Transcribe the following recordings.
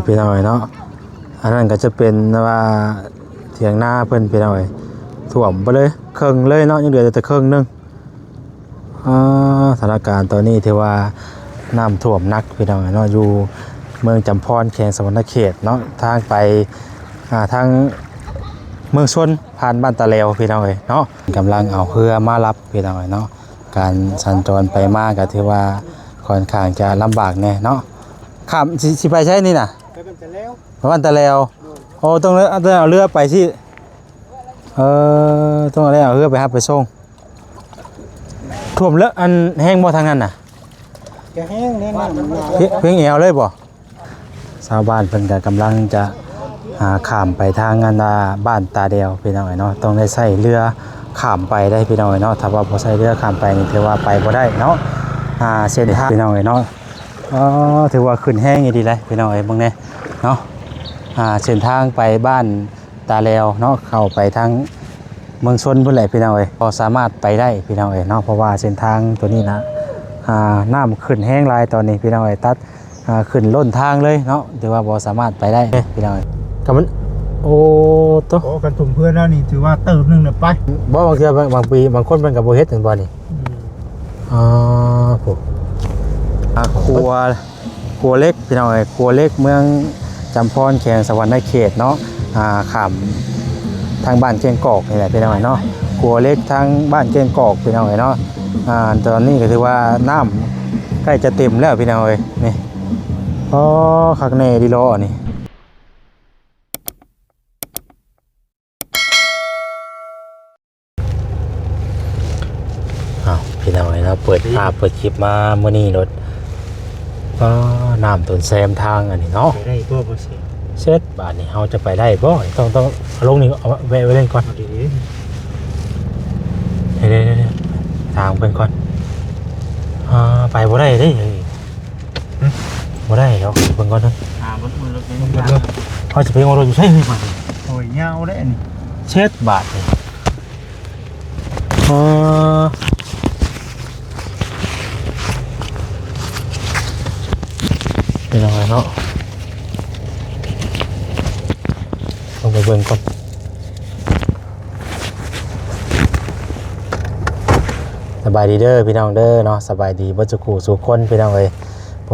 พี่น้อยเนาะอันนั้นก็จะเป็นว่าเถียงหน้าเพิ่นพี่น้อยท่วมไปเลยครึ่งเลยเนาะยังเหลือแต่ครึ่งนึงสถานการณ์ตอนนี้ที่ว่าน้ำท่วมหนักพี่น้อยเนาะอยู่เมืองจำพรแขวงสะวรรณเขตเนาะทางไปทางเมืองชนผ่านบ้านตะเลวพี่น้อยเนาะกำลังเอาเรือมารับพี่น้อยเนาะการสัญจรไปมาก็ถือว่าค่อนข้างจะลำบากแน่เนาะข้ามสิไปใช้นี่น่ะไปบ้านตะเลวบ้านตะเลวโอ้ต้องเอาเรือไปที่ต้องเอาเรือไปครับไปส่งท่วมเลอะอันแห้งบ่ทางนั้นน่ะจะแห้งแน่นอนเพียงเอวเลยบ่ชาวบ้านเพิ่นก็กำลังจะข้ามไปทางงานบ้านตาเดียวพี่น้องเนาะต้องได้ใช้เรือข้ามไปได้พี่น้องเนาะถ้าว่าบ่ใช้เรือข้ามไปนี่ถือว่าไปบ่ได้เนาะเส้นทางพี่น้องเนาะถือว่าขึ้นแห้งอยู่ดีเลยพี่น้องเบิ่งแน่เนาะเส้นทางไปบ้านตาแลวเนาะเข้าไปทางเมืองชนพุ่นแหละพี่น้องพอสามารถไปได้พี่น้องเนาะเพราะว่าเส้นทางตัวนี้นะน้ำขึ้นแห้งลายตอนนี้พี่น้องตัดขึ้นล้นทางเลยเนาะถือว่าบ่สามารถไปได้พี่น้องก็มันโอ้ตัวกันถุงเพื่อนแล้วนี่ถือว่าเติมนึงเนี่ยไปบ่บางเทื่อบางปีบางคนมันก็บ่เฮ็ดถึงบ่นี่พวกครัวเล็กพี่น้องครัวเล็กเมืองจำพรแขวงสะวรรณเขตเนาะข้ามทางบ้านเกียงกอกนี่แหละพี่น้องเนาะครัวเล็กทางบ้านเกียงกอกพี่น้องเนาะตอนนี้ก็ถือว่าน้ำใกล้จะเต็มแล้วพี่น้องนี่คักแน่ดีล้อนี่พี่น้องเนาะเปิดภาพเปิดคลิปมาเมื่อนี้รถน้ำต้นแซมทางอันนี้เนาะได้บ่เซตบาทนี่เราจะไปได้บ่ต้องลงนี่เอาแวะไว้เล่นก่อนเดี๋ยวทางเป็นก่อนไปบ่ได้เด้บ่ได้เดี๋ยวเบิ่งก่อนนะเขาจะไปเอารถอยู่ใช่ไหมโอ้ยเงาได้นี่เซตบาทนี่เป็นยังไงเนาะลงไปเบิ่งก่อนสบายดีเด้อพี่น้องเด้อเนาะสบายดีบ่จุกูสู่คนพี่น้องเอ้ย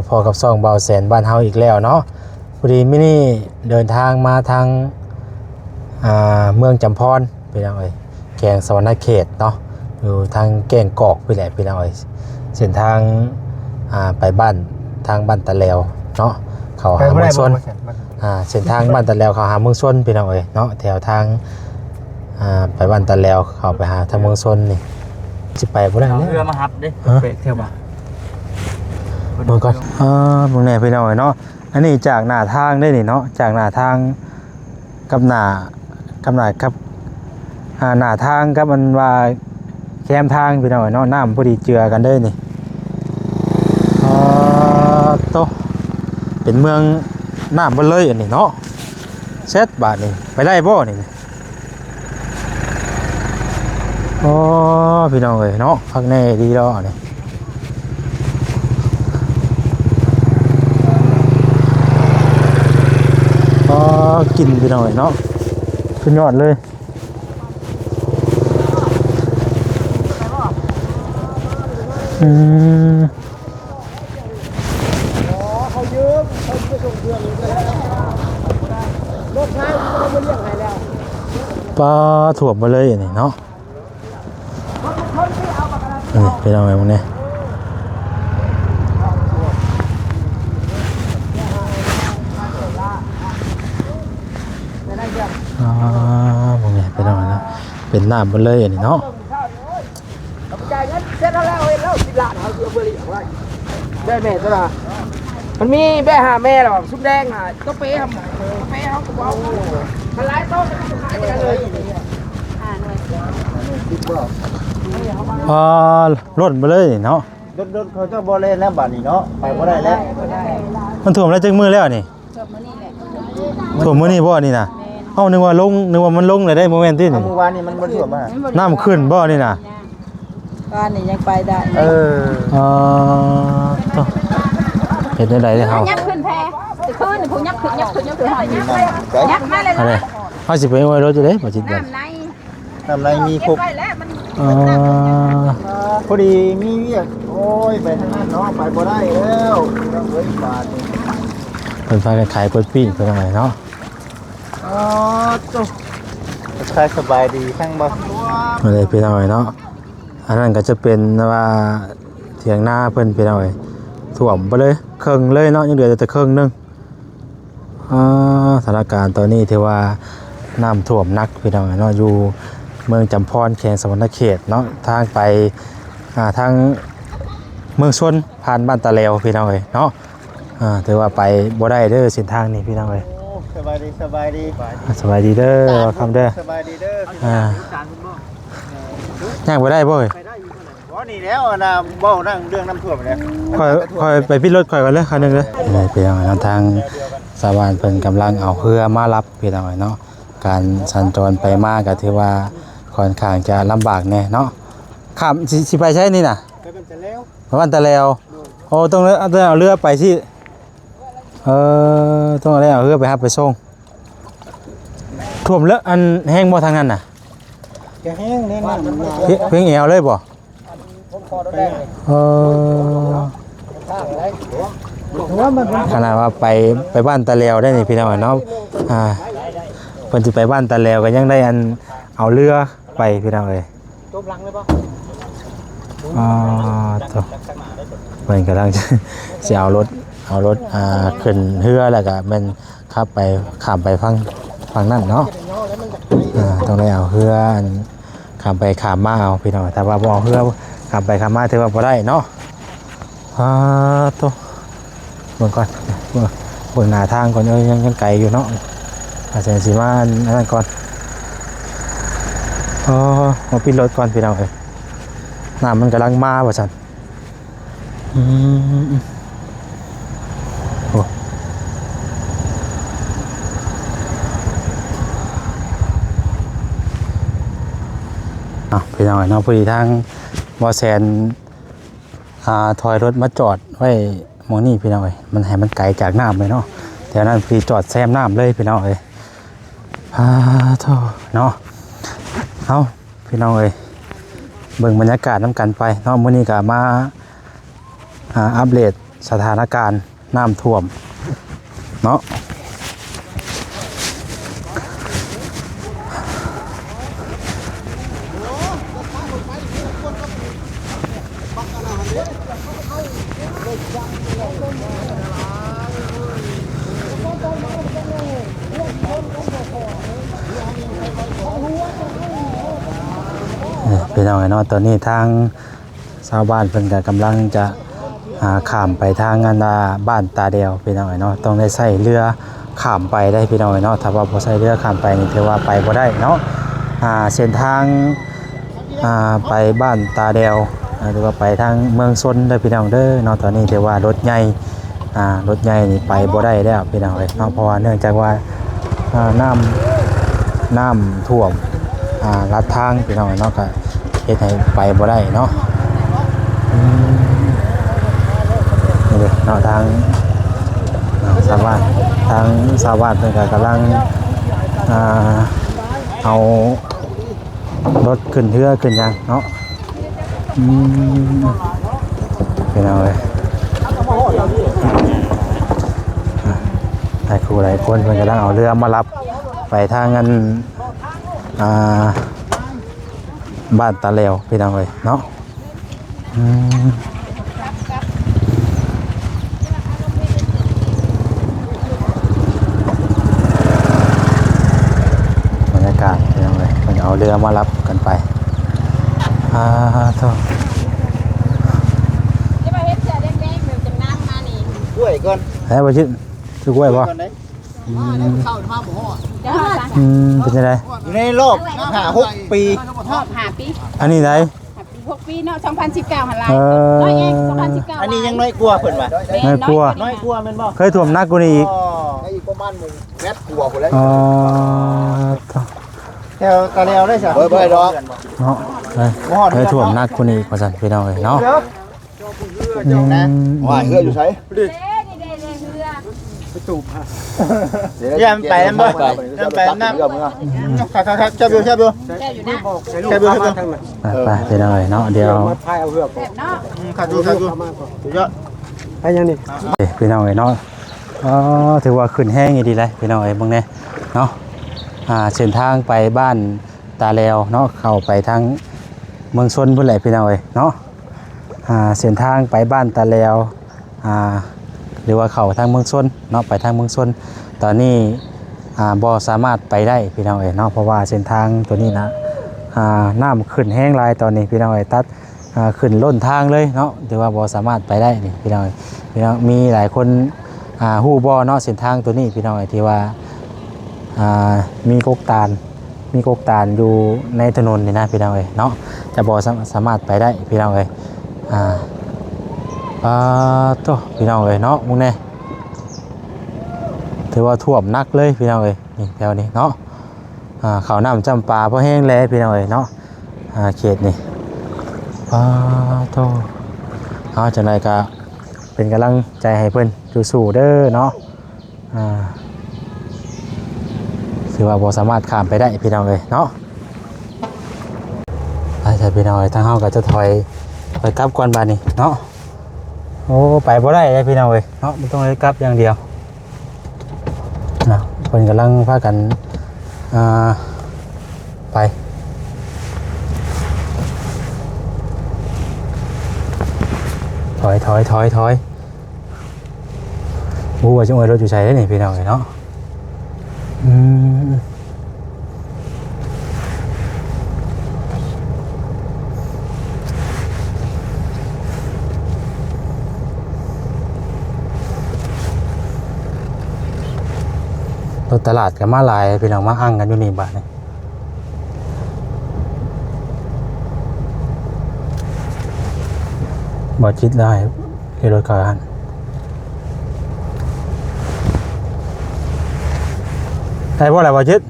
พอๆกับซ่องเบาแสนบ้านเฮาอีกแล้วเนาะพอดีมื้อนี้เดินทางมาทางเมืองจำพรพี่น้องเอ้ยแขวงสะวรรณเขตเนาะอยู่ทางแก่งกอกพี่แหละพี่น้องเอ้ยเส้นทางไปบ้านทางบ้านตะแลวเนาะเขาหาเมืองชนเส้นทางบ้านตะแลวเขาหาเมืองชนพี่น้องเอ้ยเนาะแถวทางไปบ้านตะแลวเขาไปหาทางเมืองชนนี่สิไปบ่ได้เรือมาฮับเด้ไปเที่ยวบ่เบิ่งก่อนมึงแน่พี่น้องเอ้ยเนาะอันนี้จากหน้าทางได้นี่เนาะจากหน้าทางกับหน้ากับหน้าทางกับมันว่าแคมทางพี่น้องเอ้ยเนาะน้ำพอดีเจือกันเด้นี่โตเป็นเมืองน้ำเบิ่นเลยอันนี้เนาะเซตบาทนี่ไปได้บ่นี่พี่น้องเอ้ยเนาะพักแน่ดีแล้วนี่กินพี่น้องเอ้ยเนาะขึ้นยอดเลยเขายืมเขาไปส่งเพื่อนรถท้ายเขาไม่เรียกใครแล้วปลาถ่วมมาเลยนี่เนาะนี่พี่น้องเอ้ยมึงเนี่ยมึงเนี่ยพี่น้องนะเป็นน้ำมาเลยนี่เนาะจ่ายเงินเสร็จแล้วเห็นแล้ว10 ล้านเขาเอาไปเลี้ยงไว้ได้แม่ตัวละมันมีแม่หาแม่หรอกซุปแดงก็เป๊ะครับเป๊ะเขาก็บอกมันหลายโต๊ะขายกันเลยรถมาเลยเนาะรถเขาจะบ่เล่นแล้วบัดนี้เนาะไปบ่ได้แล้วมันถ่วมแล้วจังมือแล้วนี่ถ่วมมื้อนี้บ่นี่นะนึกว่ามันลงเลยได้โมเมนต์ที่นี่เมื่อวานนี่มันบ่ถ่วมอ่ะน้ำขึ้นบ่นี่นะบ้านนี่ยังไปได้ เฮ็ดได้ไดเด้อเฮา ยักขึ้นแพสิขึ้นผู้ยักขึ้นยักหอยยักมาเลย อะไรเฮาสิไปไว้รถอยู่เด้บ่จิตกัน น้ำใน น้ำในมีครบ ไปแล้วมัน พอดีมีเวียกโอ้ยไปทางนั้นเนาะไปบ่ได้แล้วต้องเว้ยบาทนี่ เพิ่นพากันขายกล้วยปิ้งเพิ่นว่าไงเนาะ อ๋อจุ๊บใครสบายดีทั้งบ่ มาเลยพี่น้อยเนาะอันนั้นก็จะเป็นว่าเถียงนาเพิ่นพี่น้อยท่วมไปเลยครึ่งเลยเนาะยังเหลือแต่ครึ่งนึงสถานการณ์ตอนนี้ถือว่าน้ำท่วมหนักพี่น้อยเนาะอยู่เมืองจำพรแขวงสวรรณเขตเนาะทางไปทางเมืองชนผ่านบ้านตะเลวพี่น้อยเนาะถือว่าไปบ่ได้เด้อเส้นทางนี้พี่น้อย โอ้สบายดีสบายดี สบายดีเด้อคำเด้อ สบายดีเด้ย่างไปได้บ่เอ้ย บ่นี่แล้วนะเว้านั่งเรื่องน้ำท่วมเนี่ย ค่อยไปพิดรถค่อยกันเลยคันหนึงเลยไปพี่น้องทางชาวบ้านเพิ่นกำลังเอาเรือมารับพี่น้องเนาะการสัญจรไปมาก็ถือว่าค่อนข้างจะลำบากแน่เนาะข้ามสิไปใช้นี่น่ะ ไปเป็นจะแล้ว ไปบ้านตะแล้วโอ้ต้องเอาเรือไปที่ต้องเอาเรือไปรับไปส่งท่วมแล้วอันแห้งบ่ทางนั้นน่ะ แกแห้งแน่นอน เพียงแอวเลยบ่ว่ามัน ขนาดว่าไปบ้านตะแล้วได้นี่พี่น้องเนาะเพิ่นสิไปบ้านตะแล้วก็ยังได้อันเอาเรือไปพี่น้องเอ้ย จมหลังเลยป่ะ ตัวเพิ่นกำลังจะสิเอารถขึ้นเรือแล้วก็มันขับไปข้ามไปฝั่งนั้นเนาะต้องได้เอาเรืออันข้ามไปข้ามมาเอาพี่น้องถ้าว่าบ่เอาเรือข้ามไปข้ามมาถือว่าบ่ได้เนาะตัวเบิ่งก่อนเบิ่งหน้าทางก่อนยังไกลอยู่เนาะอาจจะสิมาอันนั้นก่อนมาปิดรถก่อนพี่น้องเอ้ยน้ำมันกำลังมาว่าซั่นโอ้พี่น้องเนาะพอดีทางบอแซนถอยรถมาจอดไว้หมองนี่พี่น้องเอ้ยมันให้มันไกลจากน้ำเลยเนาะแถวนั้นพี่จอดแซมน้ำเลยพี่น้องเอ้ยโธ่เนาะเอาพี่น้องเอ้ยเบิ่งบรรยากาศน้ำกันไปเนาะมื้อนี้ก็มาอัปเดตสถานการณ์น้ำท่วมเนาะพี่น้องเนาะตอนนี้ทางชาวบ้านเพิ่นก็กำลังจะข้ามไปทางงานบ้านตาเดียวพี่น้องเนาะต้องได้ใช้เรือข้ามไปได้พี่น้องเนาะถ้าว่าบ่ใช้เรือข้ามไปนี่ถือว่าไปบ่ได้เนาะเส้นทางไปบ้านตาเดียวหรือว่าไปทางเมืองชนได้พี่น้องเด้อเนาะตอนนี้ถือว่ารถใหญ่นี่ไปบ่ได้แล้วพี่น้องเนาะเพราะว่าเนื่องจากว่าน้ำท่วมลัดทางพี่น้องเนาะก็เฮ็ดให้ไปบ่ได้เนาะนี่เลยเนาะทางชาวบ้านเพิ่นก็กำลังเอารถขึ้นเรือขึ้นหยังเนาะพี่น้องเอ้ยหลายครูหลายคนเพิ่นกำลังเอาเรือมารับไปทางนั้นบ้านตาเลวพี่น้องเลยเนาะบรรยากาศพี่น้องเลยมันเอาเรือมารับกันไปโธ่ จะมาเฮ็ดเสื้อแดงๆแบบจังน้ำมานี่ กล้วยก่อน แล้วบ่ชิดคือกล้วยบ่ ก่อนได้ เดี๋ยวฮะ เป็นยังไง อยู่ในรอบ5-6 ปี ทอด5ปี อันนี้ไหน 6ปีเนาะ2019หั่นล่ะน้อยเอง2019 อันนี้ยังน้อยกว่าเพิ่นว่า น้อยกว่า น้อยกว่าแม่นบ่ เคยท่วมหนักกว่านี้อีก อีกประมาณ1 เมตรกว่าพุ่นแล้ว แถวตาแนวได้ซะบ่ดอก เนาะเคยท่วมหนักกว่านี้อีกว่าซั่นพี่น้องเอ้ยเนาะ ว่าเฮืออยู่ไส นี่ ตูบเยี่ยมไปน้ำบ่น้ำไปน้ำครับเจ้าบิว แก้วอยู่นะ เจ้าบิวครับ ไปไปหน่อยเนาะเดี๋ยว แบบเนาะ ขาดูสุดยอดไปยังนี่ พี่น้องเนาะถือว่าขึ้นแห้งดีเลยพี่น้องเบิ่งแน่เนาะเส้นทางไปบ้านตาแลวเนาะเข้าไปทางเมืองชนพุ่นแหละพี่น้องเนาะเส้นทางไปบ้านตาแลวหรือว่าเข้าทางเมืองชนเนาะไปทางเมืองชนตอนนี้บ่สามารถไปได้พี่น้องเนาะเพราะว่าเส้นทางตัวนี้นะน้ำขึ้นแห้งหลายตอนนี้พี่น้องตัดขึ้นล้นทางเลยเนาะถือว่าบ่สามารถไปได้นี่พี่น้องมีหลายคนฮู้บ่เนาะเส้นทางตัวนี้พี่น้องที่ว่ามีกกตาลอยู่ในถนนนี่นะพี่น้องเนาะจะบ่สามารถไปได้พี่น้องโตพี่น้องเนาะมึงแน่ถือว่าท่วมหนักเลยพี่น้องนี่แถวนี้เนาะเขาน้ำจำปาเพราะแห้งแล้วพี่น้องเนาะเขตนี่โตเอาจังไดก็เป็นกำลังใจให้เพิ่นสู้ๆเด้อเนาะถือว่าบ่สามารถข้ามไปได้พี่น้องเนาะไปใช่พี่น้องทางเฮาก็จะถอยกลับก่อนบัดนี้เนาะโอ้ไปบ่ได้เลยพี่น้องเนาะมันต้องเลยกลับอย่างเดียวนะเพิ่นกำลังพากันไปถอยบูว่าจังหวะรถอยู่ใช้ได้นี่พี่น้องเนาะรถตลาดกับมาลายพี่น้องมาอั่งกันอยู่นี่บ้านนี่บ่จิตได้เรถกระหันใช่เพราะอะไรบ่จิต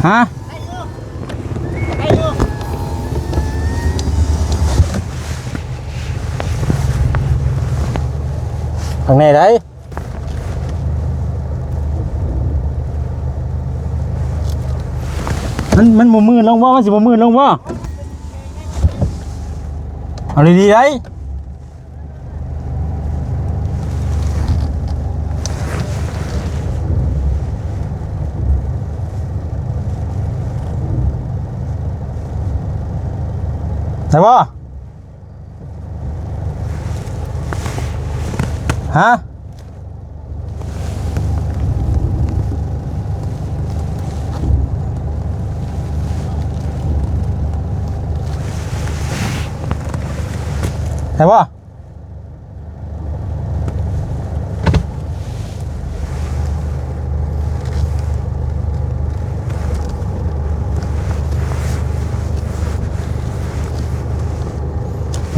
ฮะทางไหนได้มันบ่มืดลงบ่มันสิบ่มืดลงบ่เอาดีๆได้ได้บ่ฮะได้ป่ะ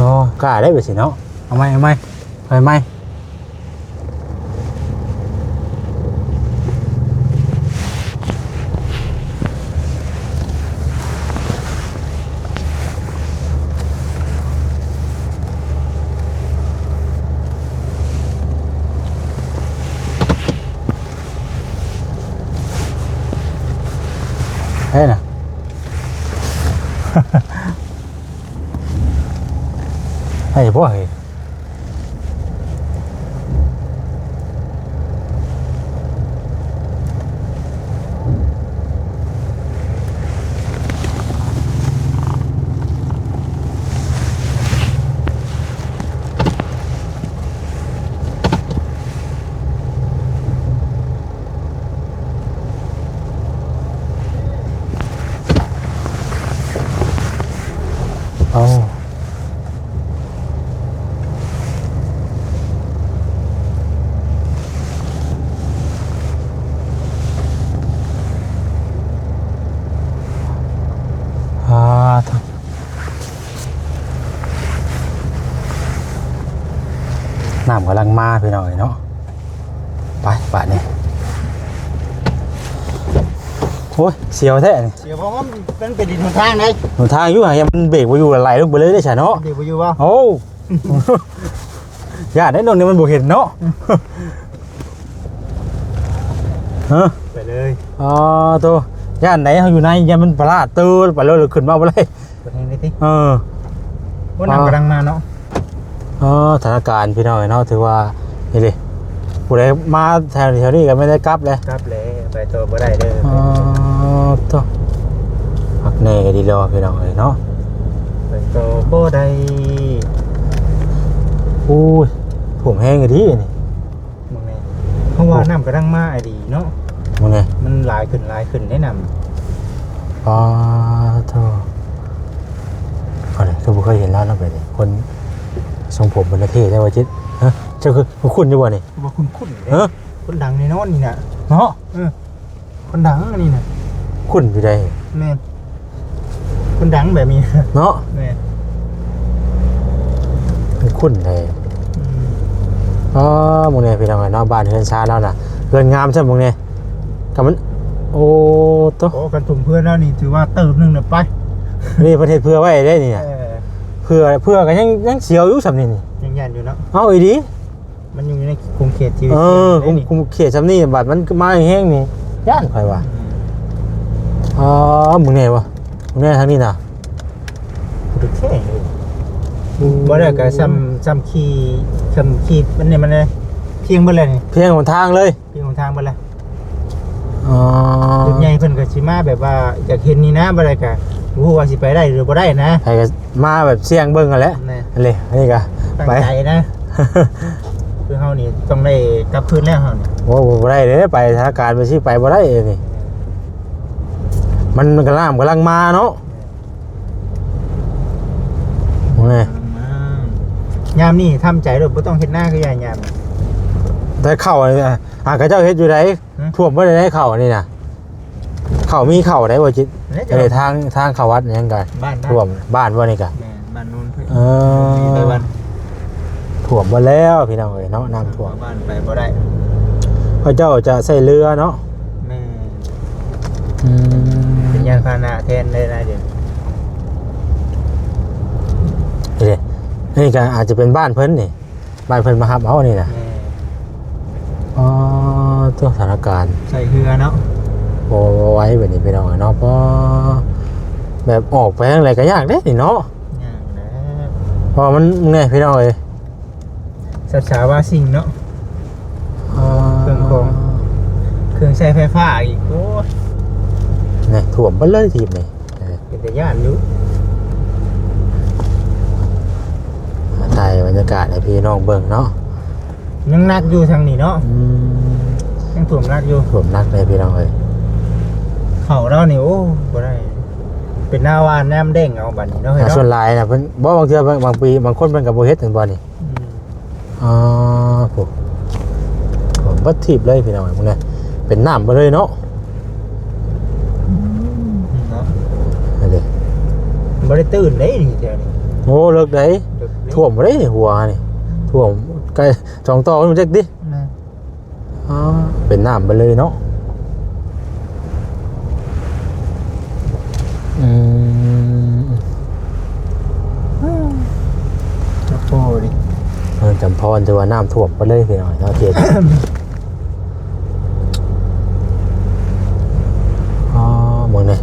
โอ้กล้าได้ไปสิเนาะเอาไหมไปไหมเฮ้ยนะเฮ้ยพ่อเฮ้ยโอ้น้ำกำลังมาพี่น้องเนาะไปป่านนี้โอ้ยเสียวแท้นี่ เสียเพราะว่ามันเป็นดินทางไหน หนทางอยู่ห่างมันเบรกไปอยู่ไหลลงไปเลยได้ใช่เนาะ เดี๋ยวไปอยู่ว่า โอ้ ญาติได้นนนี่มันบ่เห็นเนาะฮะ ไปเลย อ๋อตัวย่านไหนเขาอยู่ในยามมันปลาดตื้อไปแล้วหรือขึ้นมาบ่ได้ ไปทางนี้ติ ว่า น้ำกำลังมาเนาะ สถานการณ์พี่น้องเนาะถือว่านี่ดิผู้ใดมาแถวนี้ก็ไม่ได้กลับเลย ครับเลยไปตัวบ่ได้เด้อ ตัวพักแน่ก็ดีแล้วพี่น้องเนาะ ไปตัวบ่ได้ อู้ยถ่วมแห้งกันดีนี่ มึงนี่เพราะว่าน้ำกำลังมาไอ้ดีเนาะ มึงไง มันหลายขึ้นแนะน อ๋อโธ่เอาเลยคือบ่เคยเห็นแล้วเนาะไปเลยคนทรงผมบนประเทศได้ว่าจิตฮะเจ้าคือคุณอยู่บ่นี่ ำว่าคุณเด้ ฮะ คนดังในโน้นนี่น่ะ เนาะ คนดังอันนี้น่ะ คุณอยู่ใด แม่นคนดังแบบนี้ เนาะ แม่น คุณใดอ๋อมึงเนี่ยพี่น้องเนาะบ้านเฮือนชาแล้วน่ะเฮือนงามใช่มึงเนี่ยกับมันโอ้โต โอ้กันถุมเพื่อนแล้วนี่ถือว่าเติมหนึงน่ะไป นี่ประเทศเพื่อไว้ได้นี่น่ะ เออ เพื่อก็ยังเสียวอยู่สำนี่นี่ ยังยันอยู่เนาะ เอาอีดี มันอยู่ในคุมเขตชีวิต คุมเขตสำนี่บัดมันมาแห้งนี่ย่านข่อยว่าอ๋อมึงเนี่ยวะมึงเนี่ยทางนี้น่ะ ดูแค่เลยบ่ได้ก็ซ้ำขี่มันเนี่ยมันเลยเพียงเบ่เลยนี่ เพียงหนทางเลย เพียงของทางเบ่เลย อ๋อ จุดใหญ่เพิ่นก็สิมาแบบว่าอยากเห็นนี่นะบ่ได้ก็บ่ฮู้ว่าสิไปได้หรือบ่ได้นะ ใครก็มาแบบเสี่ยงเบิ่งกันแหล้ว นี่ เลยนี่ก็ ตั้ง ไป ใจนะ คือเฮานี่ต้องได้กลับคืนแล้วเฮานี่ โอ้บ่ได้เลยไปสถานการณ์ไปสิไปบ่ได้นี่มันกำลังมาเนาะมึงไง ยามนี่ทำใจเด้อบ่ต้องเฮ็ดหน้าคือยาม แต่เข่าเนี่ยกระเจ้าเฮ็ดอยู่ไหน ฮะ ท่วมบ่ได้เข่านี่น่ะเข่ามีเข่าได้บ่จิต นี่ เออทางเข้าวัดยังกัน บ้าน ท่วมบ้านบ่นี่กะ แม่บ้านนู้นเพิ่น เอ ไปบ้าน ท่วมบ่แล้วพี่น้องเอ้ยเนาะน้ำท่วม บ้านไปบ่ได้ พระเจ้าจะใส่เรือเนาะ แม่ อืม เป็นยานพาหนะแทนเลยนะเดี๋ยว นี่ก็อาจจะเป็นบ้านเพิ่นนี่บ้านเพิ่นมารับเอานี่น่ะ แม่ อ๋อตัวสถานการณ์ ใส่เรือเนาะ โอ้ไว้แบบนี้พี่น้องเอ้ยเนาะเพราะแบบออกไปทางไหนก็ยากเด้นี่เนาะ อย่างนะ เพราะมันเนี่ยพี่น้องเอ้ย สัตว์สาว่าสิ่งเนาะ เครื่องกรอง เครื่องใช้ไฟฟ้าอีกโอ้ย นี่ถ่วมไปเลยทีมนี่ เป็นแต่ย่านอยู่ มาถ่ายบรรยากาศให้พี่น้องเบิ่งเนาะ ยังนักอยู่ทางนี้เนาะยังถ่วมนักอยู่ ถ่วมนักเลยพี่น้องเอ้ย เขาเรานี่โอ้บ่ได้เป็นหน้าวานแนมเด้งเอาบัดนี้เนาะเฮ้ย ส่วน เนาะ หลายน่ะเพิ่นบ่บางเทื่อบางปีบางคนเพิ่นก็บ่เฮ็ดถึงบ่นี่ อืม อ๋อผมบ่ถีบเลยพี่น้องเอ้ยพวกนี้เป็นน้ำบ่เลยเนาะ เนาะ นั่นดิ บ่ได้ตื่นเลยนี่แถวนี้ โอ้เลิกได้ ดึกเลย ท่วมบ่ได้หัวนี่ท่วมใกล้จองต่อมันจักดิ นะ อ๋อเป็นน้ำไปเลยเนาะอืม โอ้โหดิ เออจำพรจะว่าน้ำท่วมไปเลยพี่น้องเนาะเขต อ๋อมึงเนี่ย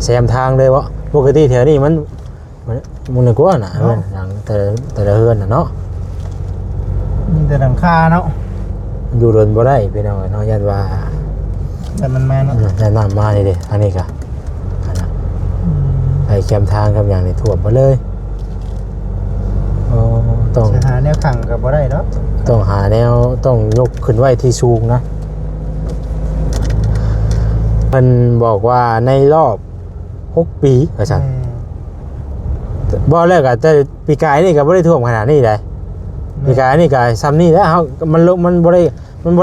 แซมทางเลยวะปกติแถวนี้มันมึงเนี่ยกลัวน่ะเออหลังแต่ละเฮือนน่ะเนาะ มีแต่หลังคาเนาะ อยู่เดินบ่ได้พี่น้องเนาะยันว่า แต่มันมาเนาะ แนะนำมานี่เด้ทางนี้กะอันน่ะไปแคมทางกับอย่างนี้ท่วมไปเลยอ๋อต้อง จะหาแนวขังกับบ่ได้เนาะ ต้องหาแนวต้องยกขึ้นไว้ที่สูงนะมันบอกว่าในรอบ6 ปีว่าซั่น บ่แล้วก็แต่ปีกายนี่ก็บ่ได้ท่วมขนาดนี้ได้ปีกายนี่ก็ซ้ำนี่แล้วเฮามันบ่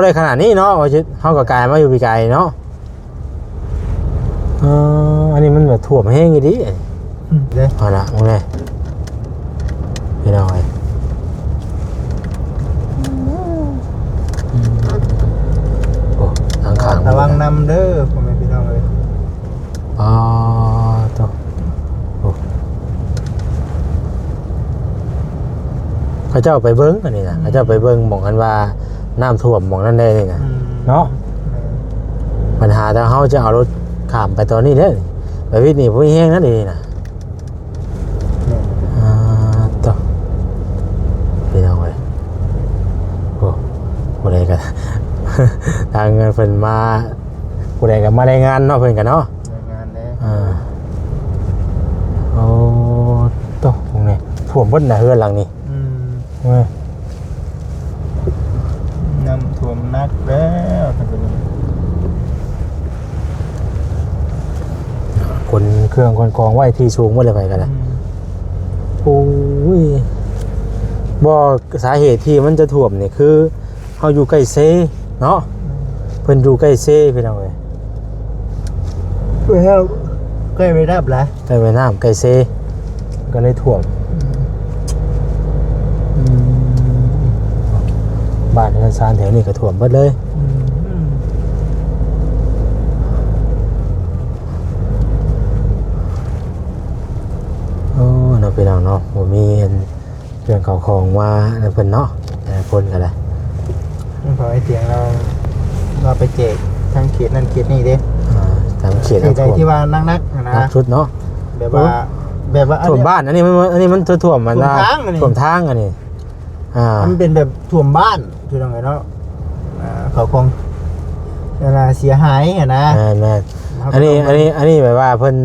ได้ขนาดนี้เนาะว่าสิเฮาก็กลายมาอยู่ปีกายเนาะอันนี้มันแบบท่วมแห้งอีดิ เด้ เอาล่ะมึงไงพี่น้องเอ้ยโอ้ทางข้าง ระวังนำเด้อพ่อแม่พี่น้องเอ้ย อ๋อตัวโอ้เขา เขาเจ้าไปเบิ้งอันนี้นะเขาเจ้าไปเบิ้งหมองกันว่าน้ำท่วมหมองนั่นได้นี่นะเนาะปัญหาถ้าเขาจะเอารถข้ามไปตอนนี้เด้อไปวิทย์นี่ผู้แห้งนั่นเองนะต่อพี่น้องเลยโอ้ผู้ใดกัน ทางเงินเพิ่นมาผู้ใดกันมารายงานเนาะเพิ่นกันเนาะ งานเลย โอ้ต่อตรงนี้ท่วมเบิดน่ะเฮือนหลังนี้ น้ำท่วมนักแล้วทางนี้ คนเครื่องคนกองไว้ที่สูงหมดเลยไปกันนะโอ้ยบ่สาเหตุที่มันจะท่วมนี่คือเฮาอยู่ใกล้เซเนาะเพิ่นอยู่ใกล้เซพี่น้องเอ้ย แล้วใกล้ไปรับแล้ว ใกล้แม่น้ำใกล้เซก็เลยท่วมบ้านเรือนซานแถวนี้ก็ท่วมหมดเลยโอ้เนาะพี่น้องเนาะบ่มีเรื่องเข้าของมาเพิ่นเนาะแต่ละคนก็ได้ พอไอเตียงเราไปแจกทางเขตนั่นเขตนี่เด้ ตามเขต เขตใดที่ว่านักนะ ชุดเนาะ แบบว่า ท่วมบ้านอันนี้มันท่วมมัน ท่วมทางอันนี้ ท่วมทางอันนี้มันเป็นแบบท่วมบ้านคือตรงไหนเนาะเขาคงเวลาเสียหายนะ แม่อันนี้แบบว่าเพิ่น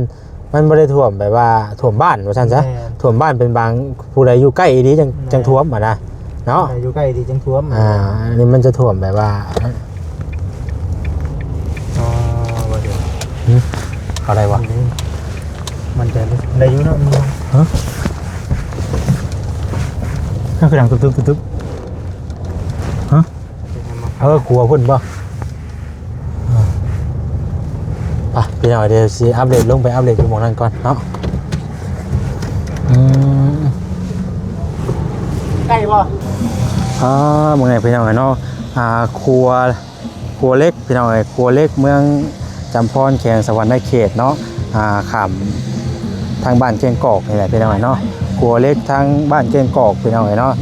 มันไม่ได้ท่วมแบบว่าท่วมบ้านว่าซั่นซะท่วมบ้านเป็นบางผู้ใดอยู่ใกล้ดีจังท่วมอ่ะนะเนาะ อยู่ใกล้ดีจังท่วม อันนี้มันจะท่วมแบบว่าอะไรวะ มันจะได้อยู่เนาะ ฮะนั่นคือดังตึ๊บฮะกลัวพุ่นป่ะไปพี่น้องเดี๋ยวสิอัปเดตลงไปอัปเดตอยู่หมองนั้นก่อนเนาะใกล้ป่ะหมองไหนพี่น้องเนาะครัวเล็กพี่น้องครัวเล็กเมืองจำพรแขงสวรรค์เขตเนาะขามทางบ้านเกียงกอกนี่แหละพี่น้องเนาะครัวเล็กทางบ้านเกียงกอกพี่น้องเนาะ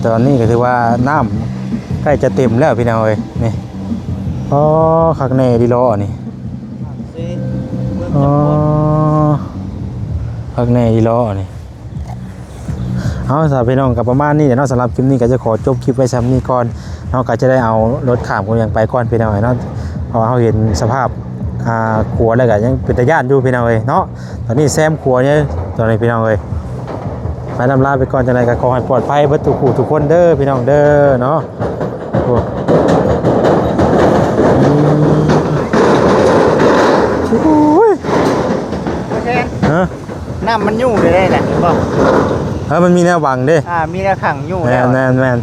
ตอนนี้ก็ถือว่าน้ำใกล้จะเต็มแล้วพี่น้องนี่คักแน่ดีล้อนี่คักแน่ดีล้อนี่เอาสำหรับพี่น้องกับประมาณนี้เดี๋ยวสำหรับคลิปนี้ก็จะขอจบคลิปไว้ซ้ำนี้ก่อนเราก็จะได้เอารถข้ามกันอย่างไปก่อนพี่น้องเนาะเพราะว่าเราเห็นสภาพครัวแล้วก็ยังเป็นตาย่านอยู่พี่น้องเนาะตอนนี้แซมครัวเนี่ยตอนนี้พี่น้องไปนำลาไปก่อนจังไรก็ขอให้ปลอดภัยเบิดทุกคนเด้อพี่น้องเด้อเนาะน้ำมันยุ่งเลยได้แหละบอก มันมีแนวบังเด้ มีแนวขังยุ่ง แมน